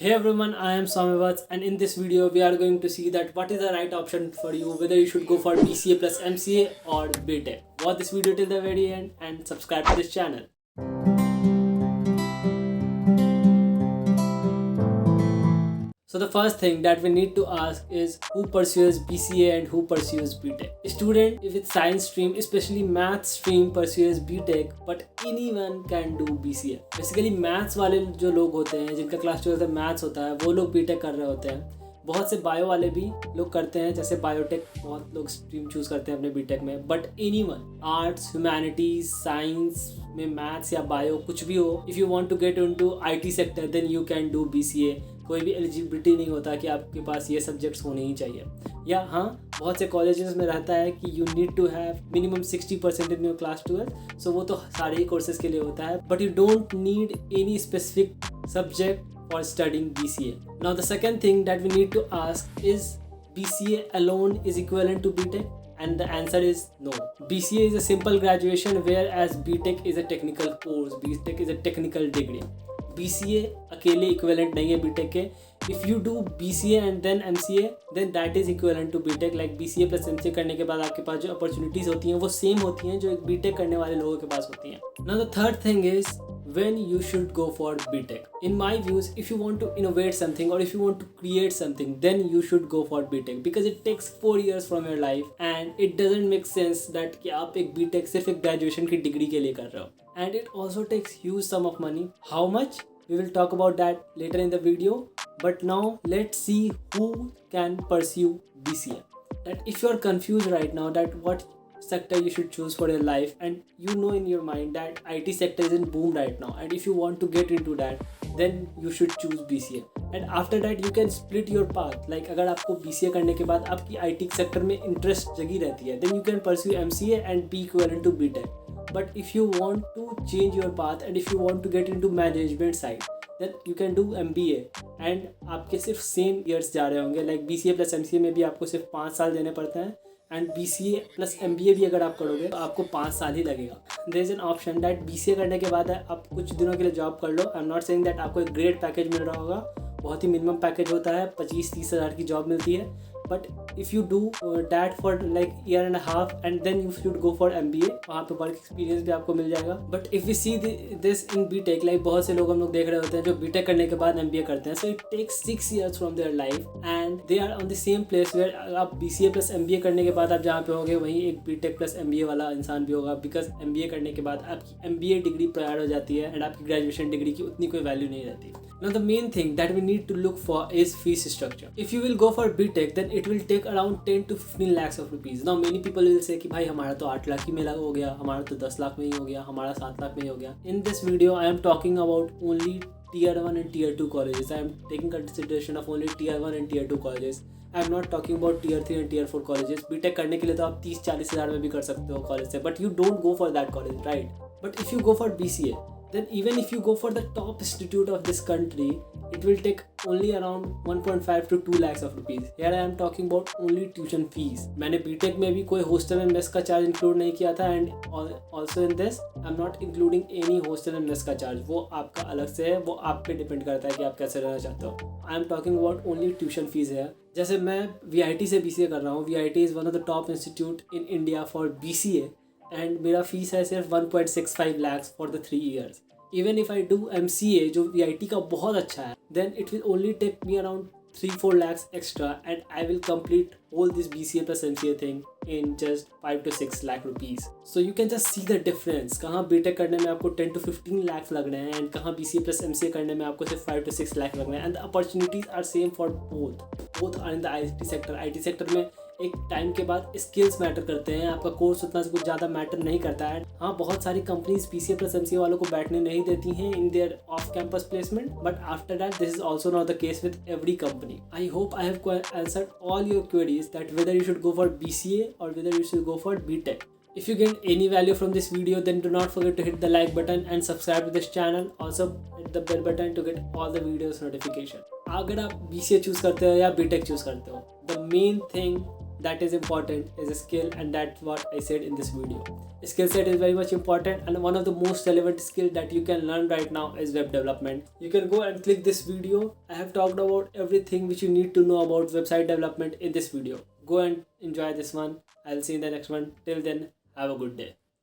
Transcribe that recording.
Hey everyone, I am Samivats, and in this video we are going to see that what is the right option for you, whether you should go for BCA plus MCA or BTech. Watch this video till the very end and subscribe to this channel. So the first thing that we need to ask is who pursues BCA and who pursues BTech. A student with science stream, especially math stream, pursues BTech, but anyone can do BCA. Basically maths वाले जो लोग होते हैं जिनका class 12 में maths होता है वो लोग BTech कर रहे होते हैं. बहुत से बायो वाले भी लोग करते हैं, जैसे बायोटेक बहुत लोग स्ट्रीम चूज करते हैं अपने बीटेक में. But anyone arts, humanities, science में मैथ्स या बायो कुछ भी हो, if you want to get into IT sector then you can do BCA. कोई भी एलिजिबिलिटी नहीं होता कि आपके पास ये सब्जेक्ट्स होने ही चाहिए. या हाँ, बहुत से कॉलेजेस में रहता है कि you need to have minimum 60% in your class 12, so वो तो सारे ही कोर्सेज के लिए होता है. But you don't need any specific subject for studying BCA. Now the second thing that we need to ask is BCA alone is equivalent to BTech, and the answer is no. BCA is a simple graduation whereas BTech is a technical course. BTech is a technical degree. BCA अकेले equivalent नहीं है BTech के. If you do BCA and then MCA, then that is equivalent to BTech. Like BCA plus MCA करने के बाद आपके पास जो opportunities होती हैं वो same होती हैं जो एक BTech करने वाले लोगों के पास होती हैं. Now the third thing is when you should go for BTech. In my views, if you want to innovate something or if you want to create something, then you should go for BTech because it takes 4 years from your life and it doesn't make sense that कि आप एक BTech सिर्फ एक graduation की degree के लिए कर रहे हो. And it also takes huge sum of money. How much? We will talk about that later in the video. But now let's see who can pursue BCA. That if you are confused right now that what sector you should choose for your life, and you know in your mind that IT sector is in boom right now, and if you want to get into that then you should choose BCA. And after that you can split your path. Like अगर आपको BCA करने के बाद आपकी IT sector में interest जगी रहती है then you can pursue MCA and be equivalent to BTech. But if you want to change your path and if you want to get into management side then you can do MBA. and आपके सिर्फ same years जा रहे होंगे. Like BCA plus MCA में भी आपको सिर्फ 5 साल देने पड़ते हैं, एंड BCA प्लस MBA भी अगर आप करोगे तो आपको 5 साल ही लगेगा. There is an option that BCA करने के बाद आप कुछ दिनों के लिए जॉब कर लो. I am not saying that आपको एक ग्रेट पैकेज मिल रहा होगा, बहुत ही मिनिमम पैकेज होता है, 25-30 हज़ार की जॉब मिलती है. But if you do that for like year and half and then you should go for MBA, वहाँ पे वर्क एक्सपीरियंस भी आपको मिल जाएगा. But if we see this in BTech, like बहुत से लोग हम लोग देख रहे होते हैं जो BTech करने के बाद MBA करते हैं. So it takes 6 years from their life and they are on the same place where आप BCA प्लस MBA करने के बाद आप जहाँ पे होगे वहीं एक BTech प्लस MBA वाला इंसान भी होगा. बिकॉज MBA करने के बाद आपकी MBA डिग्री प्रायर हो जाती है एंड आपकी ग्रेजुएशन डिग्री की उतनी कोई वैल्यू नहीं रहती. Now the main thing that we need to look for is fees structure. If you will go for BTech then it will take around 10 to 15 lakhs of rupees. Now many people will say कि भाई हमारा तो 8 लाख ही में हो गया, हमारा तो 10 लाख में ही हो गया, हमारा 7 लाख में ही हो गया. In this video I am talking about only tier 1 and tier 2 colleges. I am taking consideration of only tier 1 and tier 2 colleges. I am not talking about tier 3 and tier 4 colleges. BTech करने के लिए तो आप 30-40 हज़ार में भी कर सकते हो कॉलेज से, but you don't go for that college, right? But if you go for BCA, then even if you go for the top institute of this country, it will take only around 1.5 to 2 lakhs of rupees. Here I am talking about only tuition fees. मैंने BTech में भी कोई hostel and mess का charge include नहीं किया था, and also in this I am not including any hostel and mess का charge. वो आपका अलग से है, वो आप पे डिपेंड करता है कि आप कैसे रहना चाहते हो. I am talking about only tuition fees है. जैसे मैं VIT से BCA कर रहा हूँ. VIT is one of the top institute in India for BCA and मेरा फीस है सिर्फ 1.65 lakhs for the 3 years. Even if I do MCA जो VIT का बहुत अच्छा है, then it will only take me around 3-4 lakhs extra and I will complete all this BCA plus MCA thing in just 5 to 6 lakh rupees. So you can just see the difference. कहाँ BTech करने में आपको 10 to 15 lakhs लग रहे हैं and कहाँ BCA plus MCA करने में आपको सिर्फ 5 to 6 lakh लग रहे हैं. And the opportunities are same for both. Both are in the IT sector. IT sector में एक टाइम के बाद स्किल्स मैटर करते हैं, आपका कोर्स उतना कुछ ज़्यादा मैटर नहीं करता है. हाँ, बहुत सारी कंपनीज BCA प्लस MCA वालों को बैठने नहीं देती हैं in their off campus placement, but after that this is also not the case with every company. I hope I have answered all your queries that whether you should go for BCA or whether you should go for BTech. If you get any value from this video, then do not forget to hit the like button and subscribe to this channel. Also hit the bell button to get all the videos notification. अगर आप BCA choose करते हो या BTech choose करते हो, the main thing that is important is a skill, and that's what I said in this video. Skill set is very much important, and one of the most relevant skill that you can learn right now is web development. You can go and click this video. I have talked about everything which you need to know about website development in this video. Go and enjoy this one. I'll see you in the next one. Till then, have a good day.